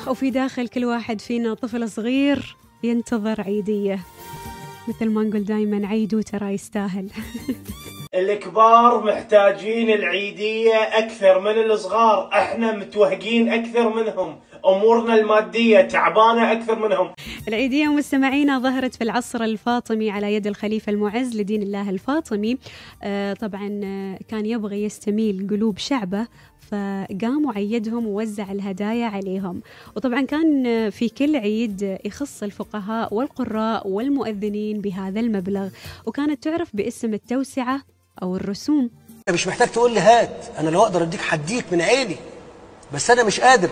وفي داخل كل واحد فينا طفل صغير ينتظر عيدية. مثل ما نقول دايما عيدو ترى يستاهل. الكبار محتاجين العيدية أكثر من الصغار، احنا متوهقين أكثر منهم، أمورنا المادية تعبانة أكثر منهم. العيدية مستمعينا ظهرت في العصر الفاطمي على يد الخليفة المعز لدين الله الفاطمي. طبعا كان يبغى يستميل قلوب شعبه، فقام وعيدهم ووزع الهدايا عليهم. وطبعا كان في كل عيد يخص الفقهاء والقراء والمؤذنين بهذا المبلغ، وكانت تعرف باسم التوسعة أو الرسوم. مش محتاج تقول لي هات، أنا لو أقدر أديك حديك من عيني، بس أنا مش قادر.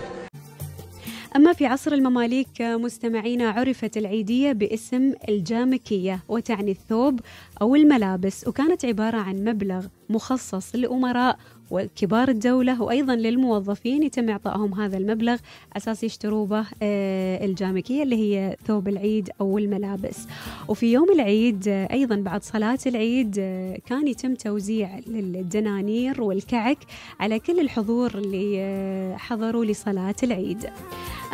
أما في عصر المماليك مستمعينا عرفت العيدية باسم الجامكية، وتعني الثوب أو الملابس، وكانت عبارة عن مبلغ مخصص للأمراء وكبار الدولة وأيضا للموظفين، يتم إعطائهم هذا المبلغ أساس يشتروا به الجامكية اللي هي ثوب العيد أو الملابس. وفي يوم العيد أيضا بعد صلاة العيد كان يتم توزيع الدنانير والكعك على كل الحضور اللي حضروا لصلاة العيد.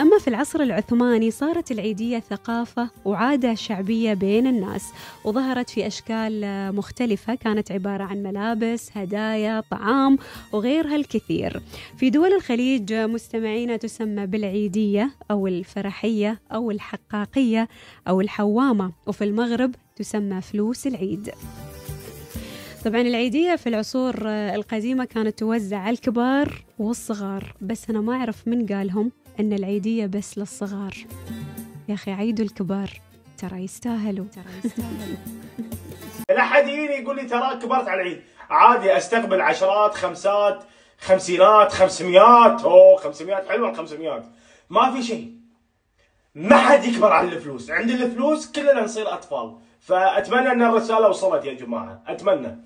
أما في العصر العثماني صارت العيدية ثقافة وعادة شعبية بين الناس، وظهرت في أشكال مختلفة، كانت عبارة عن ملابس، هدايا، طعام وغيرها الكثير. في دول الخليج مستمعين تسمى بالعيدية أو الفرحية أو الحقاقية أو الحوامة، وفي المغرب تسمى فلوس العيد. طبعا العيدية في العصور القديمة كانت توزع على الكبار والصغار، بس أنا ما أعرف من قالهم أن العيدية بس للصغار. يا أخي عيدوا الكبار، ترى يستاهلوا. لا حد يجيني يقول لي ترى كبرت على العيد، عادي استقبل عشرات، خمسات، خمسينات، 500. اوه 500 حلوه، 500 ما في شيء. ما حد يكبر على الفلوس، عند الفلوس كلنا نصير اطفال. فاتمنى ان الرساله وصلت يا جماعه، اتمنى.